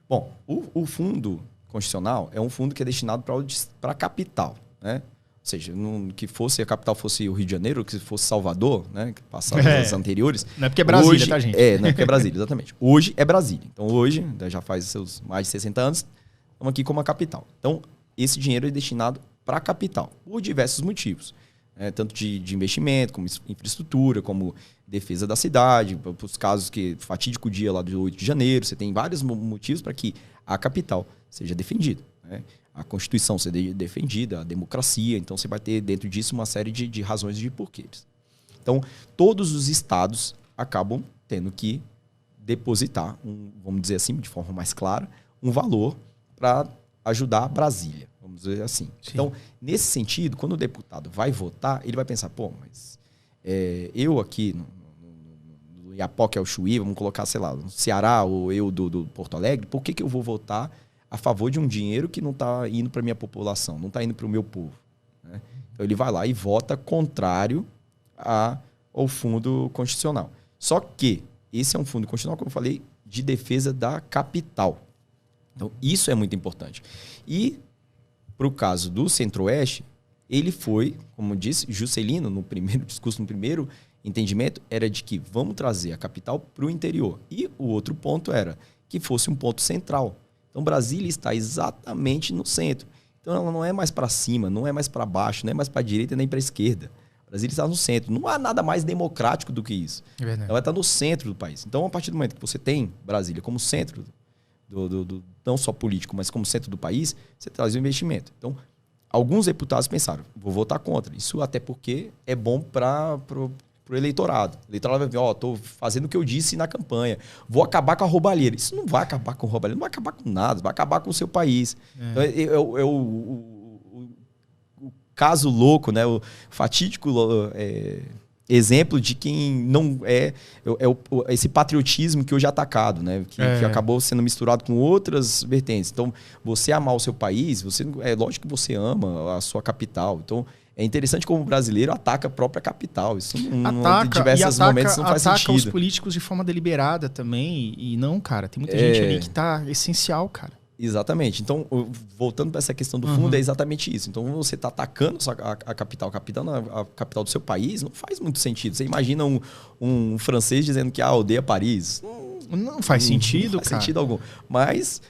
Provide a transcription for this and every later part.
Bom, o fundo constitucional é um fundo que é destinado para a capital, né? Ou seja, que fosse a capital fosse o Rio de Janeiro, que fosse Salvador, né? Que passaram as anteriores. Não é porque é Brasília, hoje, tá, gente? Não é porque é Brasília, exatamente. Hoje é Brasília. Então hoje, já faz seus mais de 60 anos, estamos aqui como a capital. Então esse dinheiro é destinado para a capital, por diversos motivos. Tanto de investimento, como infraestrutura, como defesa da cidade, para os casos que fatídico dia lá do 8 de janeiro, você tem vários motivos para que a capital seja defendida, né? A Constituição seja defendida, a democracia, então você vai ter dentro disso uma série de razões de porquês. Então, todos os estados acabam tendo que depositar, vamos dizer assim, de forma mais clara, um valor para ajudar a Brasília, vamos dizer assim. Sim. Então, nesse sentido, quando o deputado vai votar, ele vai pensar, mas eu aqui no Iapoque ao Chuí, vamos colocar, sei lá, no Ceará ou eu do Porto Alegre, por que eu vou votar a favor de um dinheiro que não está indo para a minha população, não está indo para o meu povo, né? Então ele vai lá e vota contrário ao fundo constitucional. Só que esse é um fundo constitucional, como eu falei, de defesa da capital. Então isso é muito importante. E para o caso do Centro-Oeste, ele foi, como disse Juscelino no primeiro discurso, no primeiro entendimento, era de que vamos trazer a capital para o interior. E o outro ponto era que fosse um ponto central. Então, Brasília está exatamente no centro. Então, ela não é mais para cima, não é mais para baixo, não é mais para a direita nem para a esquerda. Brasília está no centro. Não há nada mais democrático do que isso. Ela está no centro do país. Então, a partir do momento que você tem Brasília como centro, não só político, mas como centro do país, você traz o investimento. Então, alguns deputados pensaram, vou votar contra. Isso até porque é bom para o eleitorado. O eleitorado vai ver, estou fazendo o que eu disse na campanha. Vou acabar com a roubalheira. Isso não vai acabar com a roubalheira, não vai acabar com nada, vai acabar com o seu país. Então, o caso louco, né? O fatídico exemplo de quem não esse patriotismo que hoje é atacado, né? Que acabou sendo misturado com outras vertentes. Então, você amar o seu país, é lógico que você ama a sua capital. Então, é interessante como o brasileiro ataca a própria capital. Isso em diversos momentos não faz sentido. Ataca os políticos de forma deliberada também. E não, cara, tem muita gente ali que tá essencial, cara. Exatamente. Então, voltando para essa questão do fundo, é exatamente isso. Então, você está atacando a capital. A capital do seu país não faz muito sentido. Você imagina um francês dizendo que odeia Paris. Não faz sentido, não faz sentido algum. Mas,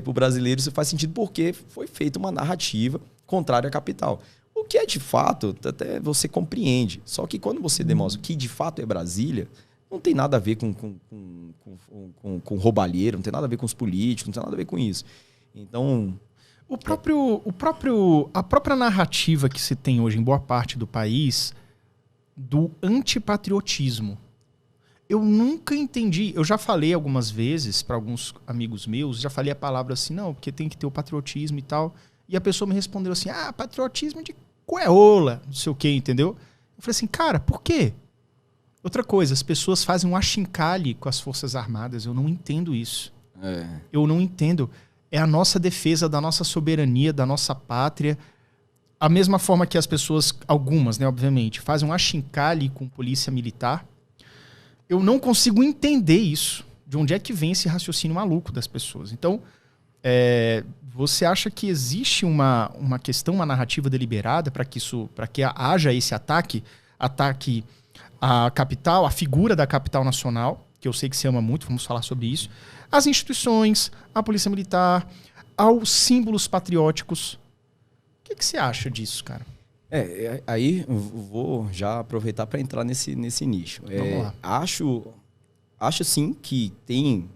para o brasileiro, isso faz sentido porque foi feita uma narrativa contrária à capital. O que é de fato, até você compreende. Só que quando você demonstra que de fato é Brasília, não tem nada a ver com roubalheiro, não tem nada a ver com os políticos, não tem nada a ver com isso. Então... A própria narrativa que se tem hoje em boa parte do país do antipatriotismo. Eu nunca entendi. Eu já falei algumas vezes para alguns amigos meus, já falei a palavra assim, não, porque tem que ter o patriotismo e tal. E a pessoa me respondeu assim, patriotismo de coeola, não sei o quê, entendeu? Eu falei assim, cara, por quê? Outra coisa, as pessoas fazem um achincalhe com as Forças Armadas. Eu não entendo isso. Eu não entendo. É a nossa defesa da nossa soberania, da nossa pátria. A mesma forma que as pessoas, algumas, né, obviamente, fazem um achincalhe com polícia militar. Eu não consigo entender isso. De onde é que vem esse raciocínio maluco das pessoas? Então, você acha que existe uma questão, uma narrativa deliberada para que haja esse ataque à capital, à figura da capital nacional, que eu sei que você ama muito, vamos falar sobre isso, às instituições, à polícia militar, aos símbolos patrióticos? O que você acha disso, cara? Aí eu vou já aproveitar para entrar nesse nicho. Vamos lá. Acho sim que tem...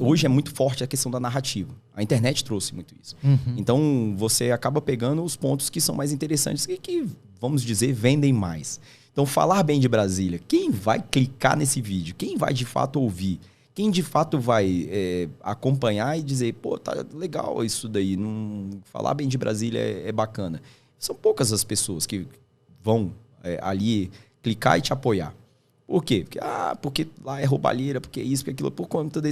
hoje é muito forte a questão da narrativa. A internet trouxe muito isso. Então, você acaba pegando os pontos que são mais interessantes e que, vamos dizer, vendem mais. Então, falar bem de Brasília, quem vai clicar nesse vídeo? Quem vai, de fato, ouvir? Quem, de fato, vai acompanhar e dizer, pô, tá legal isso daí, falar bem de Brasília é bacana. São poucas as pessoas que vão ali clicar e te apoiar. Por quê? Porque lá é roubalheira, porque é isso, porque aquilo, por conta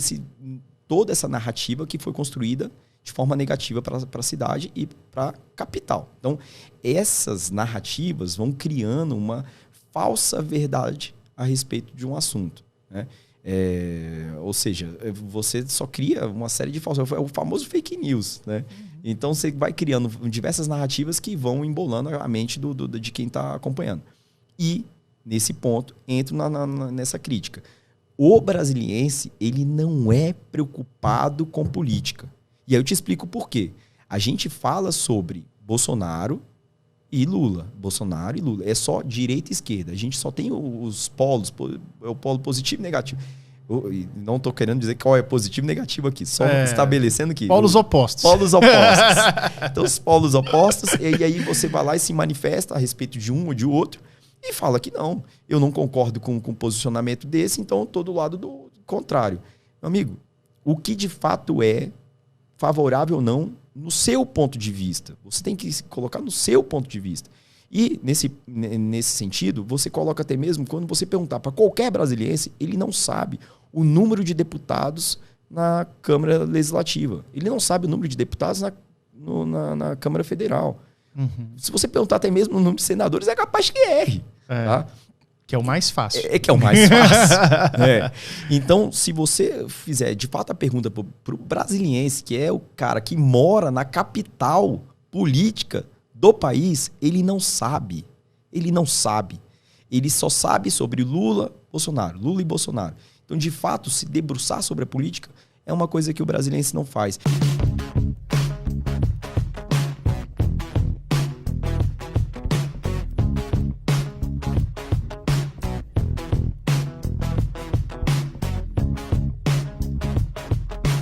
toda essa narrativa que foi construída de forma negativa para a cidade e para a capital. Então, essas narrativas vão criando uma falsa verdade a respeito de um assunto, né? Ou seja, você só cria uma série de falsos. É o famoso fake news, né? Então você vai criando diversas narrativas que vão embolando a mente de quem está acompanhando. E, nesse ponto, entro nessa crítica. O brasiliense, ele não é preocupado com política. E aí eu te explico por quê. A gente fala sobre Bolsonaro e Lula. Bolsonaro e Lula. É só direita e esquerda. A gente só tem os polos, o polo positivo e negativo. Eu não estou querendo dizer qual é positivo e negativo aqui, só estabelecendo que... Polos opostos. Polos opostos. Então, os polos opostos, e aí você vai lá e se manifesta a respeito de um ou de outro e fala que não, eu não concordo com um posicionamento desse, então eu estou do lado do contrário. Meu amigo, o que de fato é favorável ou não no seu ponto de vista? Você tem que se colocar no seu ponto de vista. E, nesse sentido, você coloca até mesmo, quando você perguntar para qualquer brasiliense, ele não sabe o número de deputados na Câmara Legislativa. Ele não sabe o número de deputados na Câmara Federal. Se você perguntar até mesmo o número de senadores, é capaz que erre. Tá? Que é o mais fácil. Que é o mais fácil. Então, se você fizer, de fato, a pergunta para o brasiliense, que é o cara que mora na capital política do país, ele não sabe. Ele não sabe. Ele só sabe sobre Lula e Bolsonaro. Então, de fato, se debruçar sobre a política é uma coisa que o brasiliense não faz.